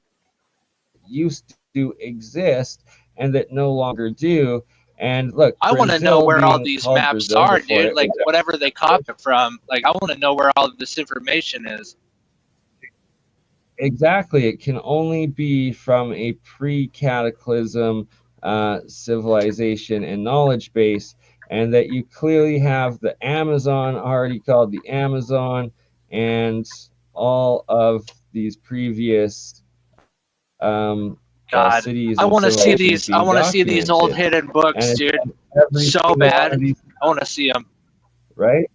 used to exist and that no longer do. And look, I want to know where all these maps are, dude. Like whatever they copy from. Like I want to know where all of this information is. Exactly. It can only be from a pre-cataclysm civilization and knowledge base, and that you clearly have the Amazon already called the Amazon, and all of these previous God, cities. I want to see these. I want to see these old hidden books, dude. So bad. I want to see them. Right.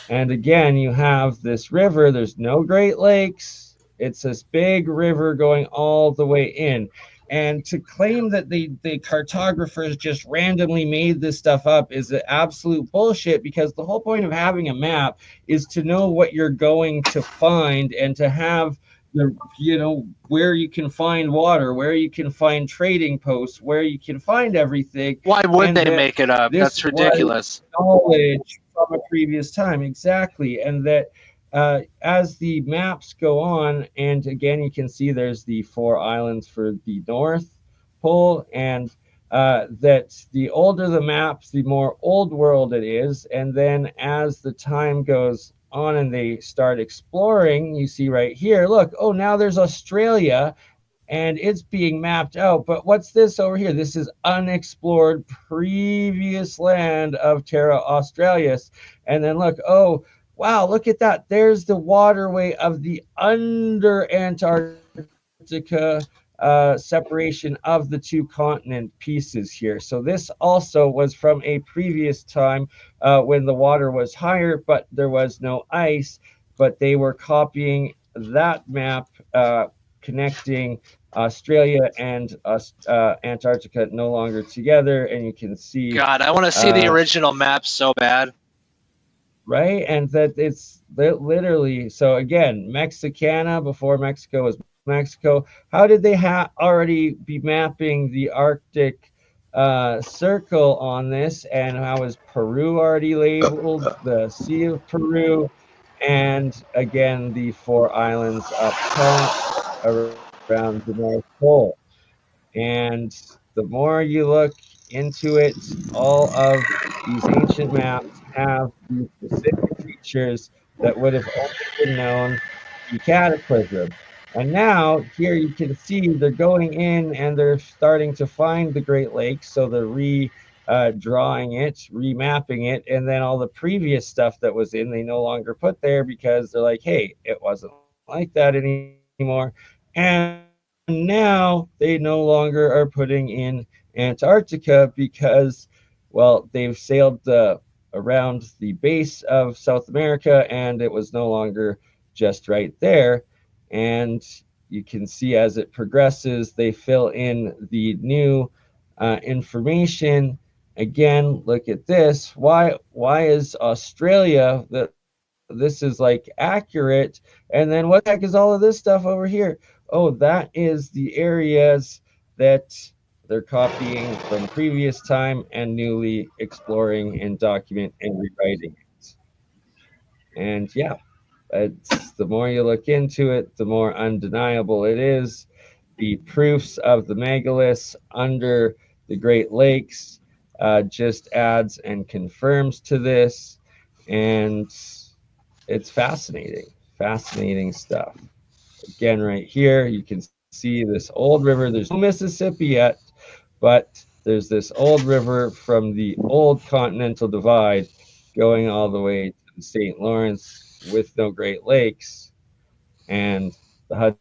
And again, you have this river. There's no Great Lakes. It's this big river going all the way in. And to claim that the cartographers just randomly made this stuff up is absolute bullshit, because the whole point of having a map is to know what you're going to find, and to have the, you know, where you can find water, where you can find trading posts, where you can find everything. Why would they make it up? That's ridiculous. Knowledge from a previous time. Exactly. And that as the maps go on, and again, you can see there's the 4 islands for the North Pole, and that the older the maps, the more old world it is. And then as the time goes on and they start exploring, you see right here, look, oh, now there's Australia and it's being mapped out. But what's this over here? This is unexplored previous land of Terra Australis. And then look, oh, wow, look at that. There's the waterway of the under Antarctica separation of the two continent pieces here. So this also was from a previous time when the water was higher, but there was no ice. But they were copying that map connecting Australia and Antarctica no longer together, and you can see. God, I want to see the original map so bad. Right, and that it's literally, so again, Mexicana before Mexico was Mexico. How did they already be mapping the Arctic circle on this? And how is Peru already labeled? The Sea of Peru, and again the 4 islands up top around the North Pole. And the more you look into it, all of these ancient maps have these specific features that would have only been known in Cataclysm. And now here you can see they're going in and they're starting to find the Great Lakes. So they're drawing it, remapping it, and then all the previous stuff that was in, they no longer put there because they're like, hey, it wasn't like that anymore. And now they no longer are putting in Antarctica because, well, they've sailed around the base of South America and it was no longer just right there. And you can see as it progresses, they fill in the new information. Again, look at this. Why is Australia that this is like accurate? And then what the heck is all of this stuff over here? Oh, that is the areas that they're copying from previous time and newly exploring and document and rewriting it. And yeah, it's, the more you look into it, the more undeniable it is. The proofs of the megaliths under the Great Lakes just adds and confirms to this. And it's fascinating stuff. Again, right here, you can see this old river. There's no Mississippi yet, but there's this old river from the old continental divide going all the way to the St. Lawrence with no Great Lakes. And the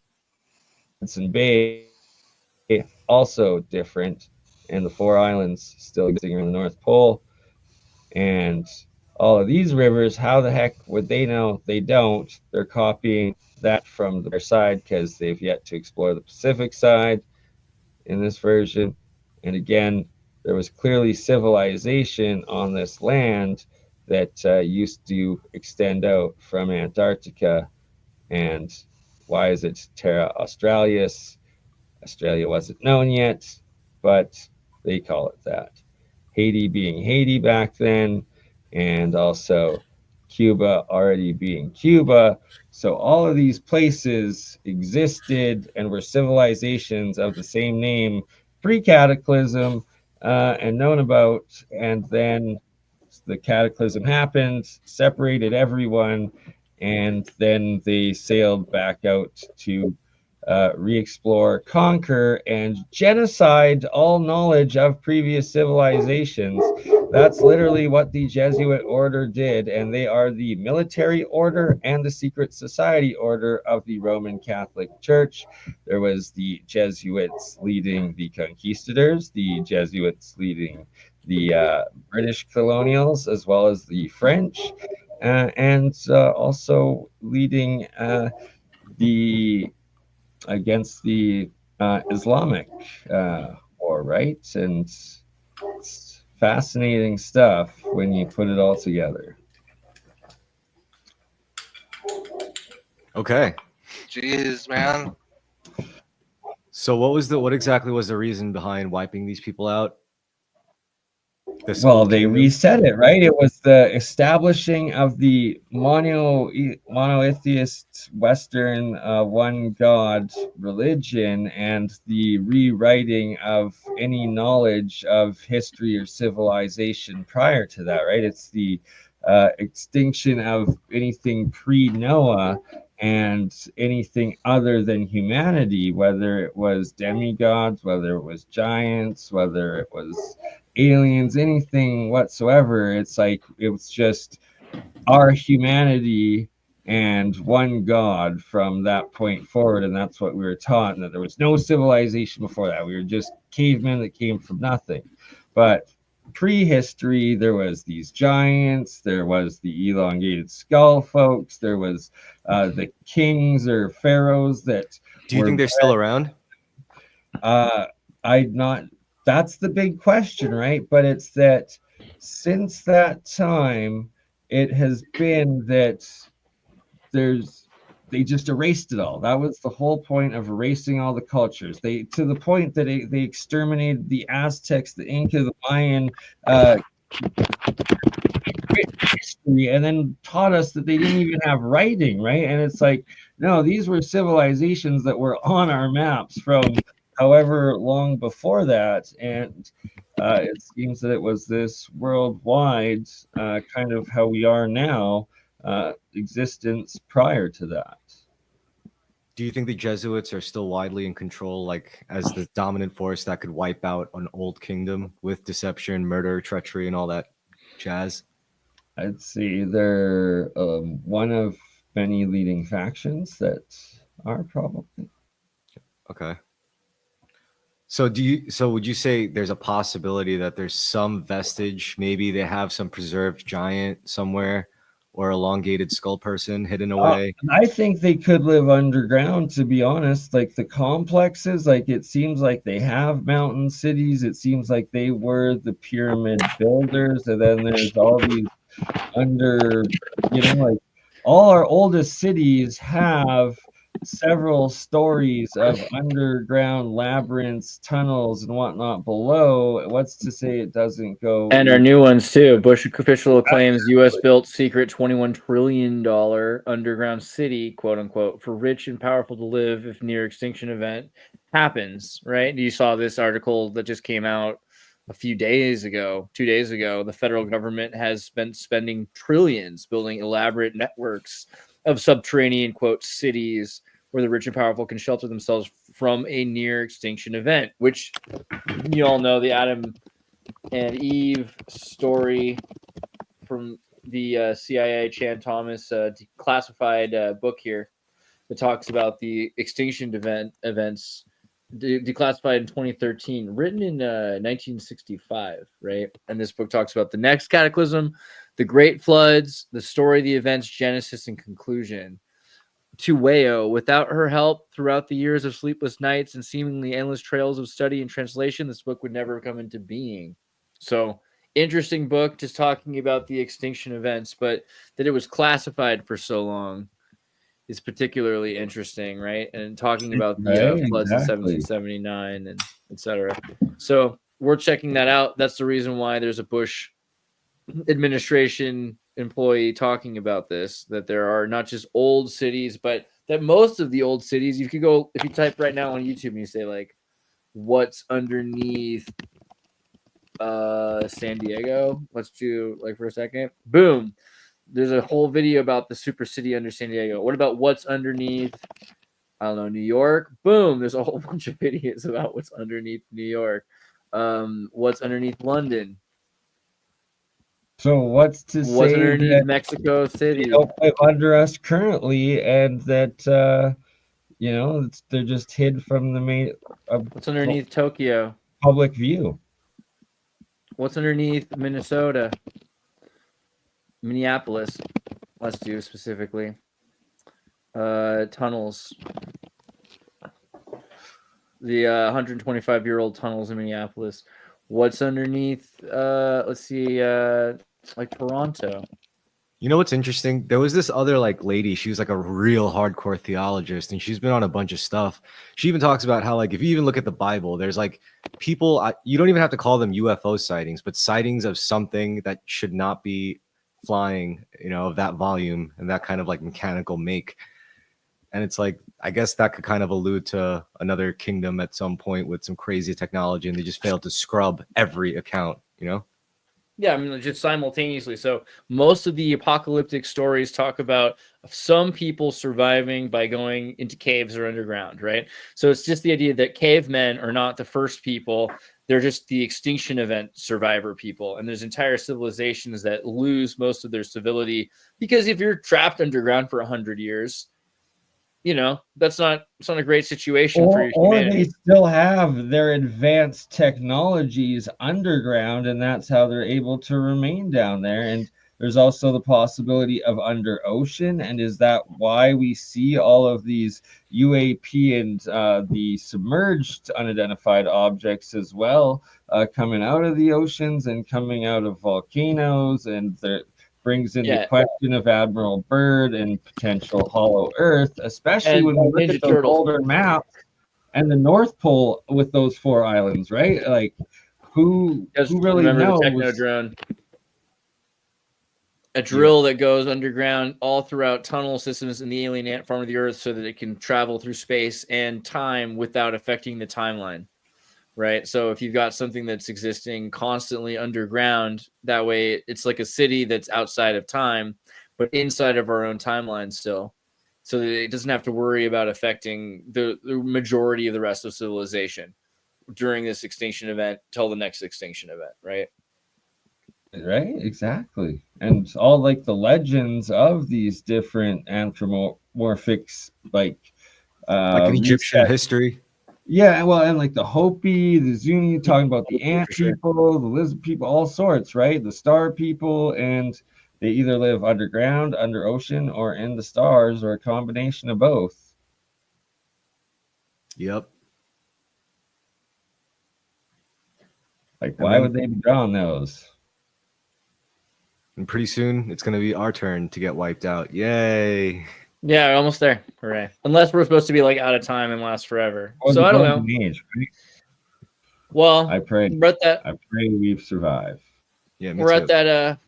Hudson Bay, also different. And the 4 islands still existing around the North Pole. And all of these rivers, how the heck would they know? They don't. They're copying that from their side because they've yet to explore the Pacific side in this version. And again, there was clearly civilization on this land that used to extend out from Antarctica. And why is it Terra Australis? Australia wasn't known yet, but they call it that. Haiti being Haiti back then, and also Cuba already being Cuba. So all of these places existed and were civilizations of the same name pre-cataclysm and known about. And then the cataclysm happened, separated everyone, and then they sailed back out to re-explore, conquer, and genocide all knowledge of previous civilizations. That's literally what the Jesuit order did, and they are the military order and the secret society order of the Roman Catholic Church. There was the Jesuits leading the conquistadors, the Jesuits leading the British colonials, as well as the French, and also leading the against the Islamic war, right? And it's fascinating stuff when you put it all together. Okay. Jeez, man. So what exactly was the reason behind wiping these people out? Well, they reset it, right? It was the establishing of the monotheist Western one God religion and the rewriting of any knowledge of history or civilization prior to that, right? It's the extinction of anything pre-Noah and anything other than humanity, whether it was demigods, whether it was giants, whether it was aliens, anything whatsoever. It's like it was just our humanity and one God from that point forward. And that's what we were taught, and that there was no civilization before that. We were just cavemen that came from nothing. But prehistory, there was these giants, there was the elongated skull folks, there was the kings or pharaohs that Do you think they're still around? I not that's the big question, right? But it's that since that time, it has been that they just erased it all. That was the whole point of erasing all the cultures. They, to the point that they exterminated the Aztecs, the Inca, the Mayan history, and then taught us that they didn't even have writing, right? And it's like, no, these were civilizations that were on our maps from however long before that, and it seems that it was this worldwide kind of how we are now existence prior to that. Do you think the Jesuits are still widely in control, like as the dominant force that could wipe out an old kingdom with deception, murder, treachery, and all that jazz? I'd say they're one of many leading factions that are probably. Okay. So would you say there's a possibility that there's some vestige, maybe they have some preserved giant somewhere or elongated skull person hidden away? I think they could live underground, to be honest. Like the complexes, like it seems like they have mountain cities. It seems like they were the pyramid builders, and then there's all these like all our oldest cities have several stories of underground labyrinths, tunnels, and whatnot below. What's to say it doesn't go? And our new ones too. Bush official claims U.S. built secret $21 trillion underground city, quote unquote, for rich and powerful to live if near extinction event happens. Right? You saw this article that just came out a few days ago, 2 days ago. The federal government has been spending trillions building elaborate networks of subterranean, quote, cities where the rich and powerful can shelter themselves from a near extinction event, which you all know, the Adam and Eve story from the CIA Chan Thomas declassified book here that talks about the extinction events declassified in 2013, written in 1965, right? And this book talks about the next cataclysm, the great floods, the story, the events, genesis, and conclusion. To Wayo, without her help throughout the years of sleepless nights and seemingly endless trails of study and translation, this book would never come into being. So, interesting book, just talking about the extinction events, but that it was classified for so long is particularly interesting, right? And talking about the floods in 1779 and etc. So, we're checking that out. That's the reason why there's a Bush administration employee talking about this, that there are not just old cities, but that most of the old cities, you could go, if you type right now on YouTube and you say like what's underneath San Diego, let's do like for a second, boom, there's a whole video about the super city under San Diego. What about what's underneath, I don't know, New York? Boom, there's a whole bunch of videos about what's underneath New York. What's underneath London? So what's to say underneath that Mexico City? They don't live under us currently, and that they're just hid from the main. What's underneath Tokyo? Public view. What's underneath Minnesota? Minneapolis. Let's do specifically. Tunnels. The 125-year-old tunnels in Minneapolis. What's underneath? Let's see. Like Toronto. You know what's interesting? There was this other like lady. She was like a real hardcore theologist, and she's been on a bunch of stuff. She even talks about how like if you even look at the Bible, there's like people. You don't even have to call them UFO sightings, but sightings of something that should not be flying. Of that volume and that kind of like mechanical make. And it's like, I guess that could kind of allude to another kingdom at some point with some crazy technology, and they just failed to scrub every account. Yeah, I mean, just simultaneously. So most of the apocalyptic stories talk about some people surviving by going into caves or underground, right? So it's just the idea that cavemen are not the first people. They're just the extinction event survivor people. And there's entire civilizations that lose most of their civility because if you're trapped underground for 100 years, you know, it's not a great situation for your Or humanity. they still have their advanced technologies underground, and that's how they're able to remain down there. And there's also the possibility of under ocean. And is that why we see all of these UAP and the submerged unidentified objects as well coming out of the oceans and coming out of volcanoes? And there brings in the question of Admiral Byrd and potential hollow Earth, especially And when we look Ninja at those Turtles. older maps and the North Pole with those 4 islands, right? Like, who really remember knows? the techno drone? A drill that goes underground all throughout tunnel systems in the alien ant farm of the Earth so that it can travel through space and time without affecting the timeline, right? So if you've got something that's existing constantly underground, that way it's like a city that's outside of time, but inside of our own timeline still. So that it doesn't have to worry about affecting the majority of the rest of civilization during this extinction event till the next extinction event, right? Right, exactly. And all like the legends of these different anthropomorphics, like an Egyptian history. Yeah, well, and like the Hopi, the Zuni, talking about the ant For sure. people, the lizard people, all sorts, right? The star people, and they either live underground, under ocean, or in the stars, or a combination of both. Yep. Like, why would they be drawing those? And pretty soon it's going to be our turn to get wiped out. Yay. Yeah, we're almost there. Hooray. Unless we're supposed to be like out of time and last forever. Or So the I don't golden know. age, right? Well, I pray we've survived. Yeah, we're at that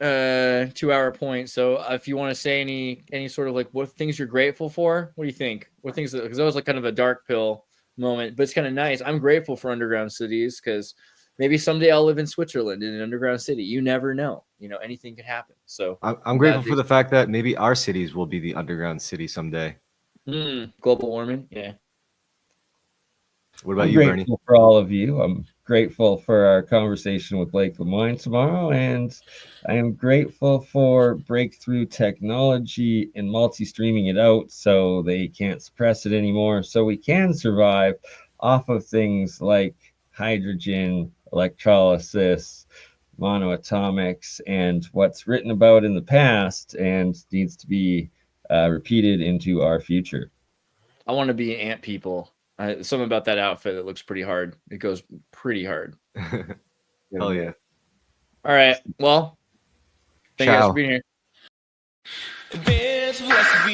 2-hour point. So if you want to say any sort of like what things you're grateful for, what do you think? What things, because that was like kind of a dark pill moment, but it's kind of nice. I'm grateful for underground cities because maybe someday I'll live in Switzerland in an underground city. You never know. You know, anything could happen. So I'm grateful for the fact that maybe our cities will be the underground city someday. Global warming. Yeah. What about I'm you, Bernie? grateful for all of you. I'm grateful for our conversation with Blake Lemoine tomorrow, and I am grateful for breakthrough technology and multi-streaming it out so they can't suppress it anymore, so we can survive off of things like hydrogen, electrolysis, monoatomics, and what's written about in the past and needs to be repeated into our future. I want to be ant people. Something about that outfit that looks pretty hard. It goes pretty hard. Hell yeah. All right. Well, thank you guys for being here. There's what's